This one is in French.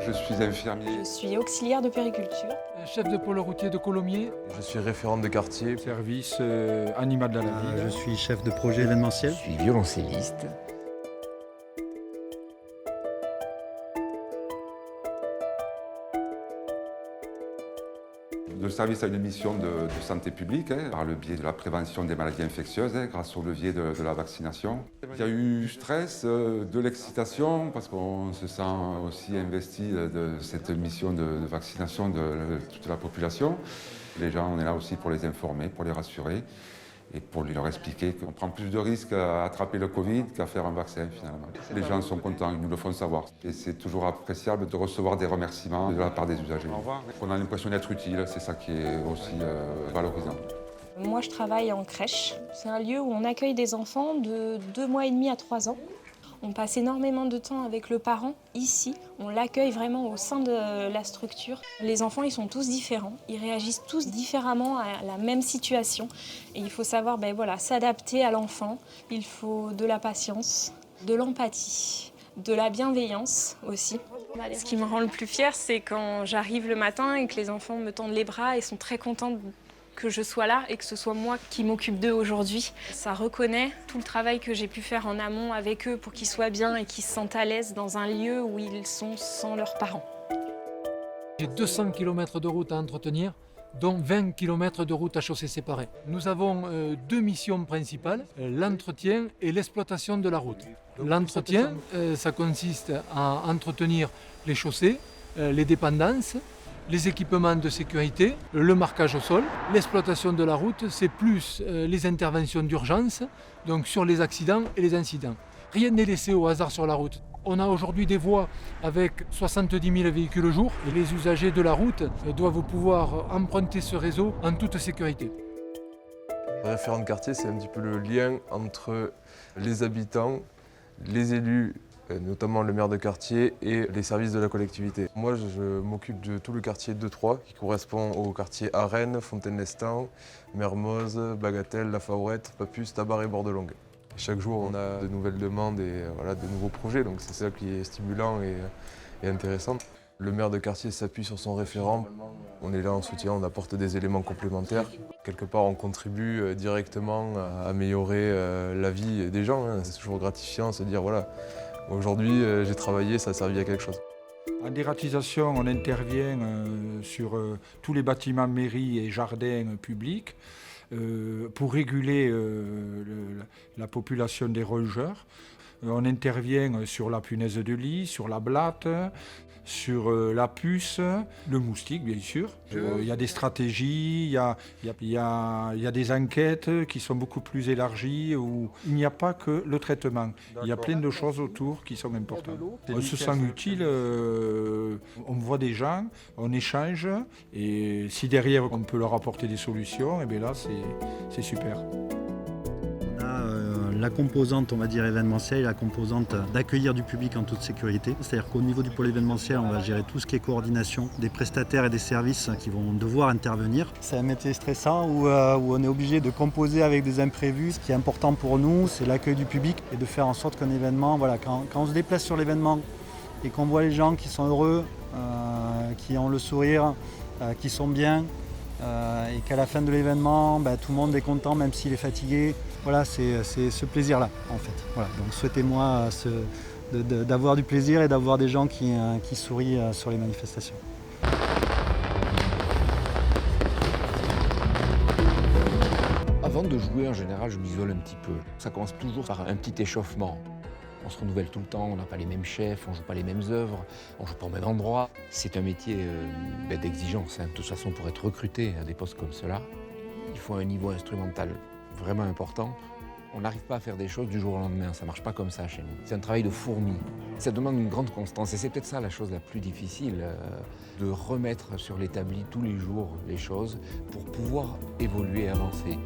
Je suis infirmier. Je suis auxiliaire de périculture. Chef de pôle routier de Colomiers. Je suis référente de quartier. Service animal de la ville. Je suis chef de projet événementiel. Je suis violoncelliste. Le service a une mission de santé publique, par le biais de la prévention des maladies infectieuses, grâce au levier de la vaccination. Il y a eu du stress, de l'excitation, parce qu'on se sent aussi investi de cette mission de vaccination de toute la population. Les gens, on est là aussi pour les informer, pour les rassurer et pour leur expliquer qu'on prend plus de risques à attraper le Covid qu'à faire un vaccin finalement. Les gens sont contents, ils nous le font savoir. Et c'est toujours appréciable de recevoir des remerciements de la part des usagers. On a l'impression d'être utile, c'est ça qui est aussi valorisant. Moi, je travaille en crèche. C'est un lieu où on accueille des enfants de 2 mois et demi à 3 ans. On passe énormément de temps avec le parent ici. On l'accueille vraiment au sein de la structure. Les enfants, ils sont tous différents. Ils réagissent tous différemment à la même situation. Et il faut savoir s'adapter à l'enfant. Il faut de la patience, de l'empathie, de la bienveillance aussi. Ce qui me rend le plus fière, c'est quand j'arrive le matin et que les enfants me tendent les bras et sont très contents que je sois là et que ce soit moi qui m'occupe d'eux aujourd'hui. Ça reconnaît tout le travail que j'ai pu faire en amont avec eux pour qu'ils soient bien et qu'ils se sentent à l'aise dans un lieu où ils sont sans leurs parents. J'ai 200 km de route à entretenir, dont 20 km de route à chaussée séparée. Nous avons 2 missions principales, l'entretien et l'exploitation de la route. L'entretien, ça consiste à entretenir les chaussées, les dépendances, les équipements de sécurité, le marquage au sol. L'exploitation de la route, c'est plus les interventions d'urgence, donc sur les accidents et les incidents. Rien n'est laissé au hasard sur la route. On a aujourd'hui des voies avec 70 000 véhicules au jour et les usagers de la route doivent pouvoir emprunter ce réseau en toute sécurité. Le référent de quartier, c'est un petit peu le lien entre les habitants, les élus, notamment le maire de quartier et les services de la collectivité. Moi, je m'occupe de tout le quartier 2-3 qui correspond au quartier Arène, Fontaine-Lestan, Mermoz, Bagatelle, La Favorette, Papus, Tabar et Bordelongue. Chaque jour, on a de nouvelles demandes et de nouveaux projets, donc c'est ça qui est stimulant et intéressant. Le maire de quartier s'appuie sur son référent. On est là en soutien, on apporte des éléments complémentaires. Quelque part, on contribue directement à améliorer la vie des gens. C'est toujours gratifiant de se dire voilà, aujourd'hui, j'ai travaillé, ça a servi à quelque chose. En dératisation, on intervient sur tous les bâtiments mairies et jardins publics pour réguler la population des rongeurs. On intervient sur la punaise de lit, sur la blatte, sur la puce, le moustique bien sûr. Il y a des stratégies, il y a des enquêtes qui sont beaucoup plus élargies où il n'y a pas que le traitement. Il y a plein de choses autour qui sont importantes. On se sent utile, on voit des gens, on échange et si derrière on peut leur apporter des solutions, et bien là c'est super. La composante, on va dire, événementielle, la composante d'accueillir du public en toute sécurité. C'est-à-dire qu'au niveau du pôle événementiel, on va gérer tout ce qui est coordination des prestataires et des services qui vont devoir intervenir. C'est un métier stressant où on est obligé de composer avec des imprévus. Ce qui est important pour nous, c'est l'accueil du public et de faire en sorte qu'un événement, quand on se déplace sur l'événement et qu'on voit les gens qui sont heureux, qui ont le sourire, qui sont bien, et qu'à la fin de l'événement, tout le monde est content, même s'il est fatigué. Voilà, c'est ce plaisir-là, en fait. Voilà. Donc souhaitez-moi d'avoir du plaisir et d'avoir des gens qui sourient sur les manifestations. Avant de jouer, en général, je m'isole un petit peu. Ça commence toujours par un petit échauffement. On se renouvelle tout le temps, on n'a pas les mêmes chefs, on ne joue pas les mêmes œuvres, on ne joue pas au même endroit. C'est un métier d'exigence. De toute façon, pour être recruté à des postes comme cela, il faut un niveau instrumental vraiment important. On n'arrive pas à faire des choses du jour au lendemain, ça ne marche pas comme ça chez nous. C'est un travail de fourmi. Ça demande une grande constance et c'est peut-être ça la chose la plus difficile, de remettre sur l'établi tous les jours les choses pour pouvoir évoluer et avancer.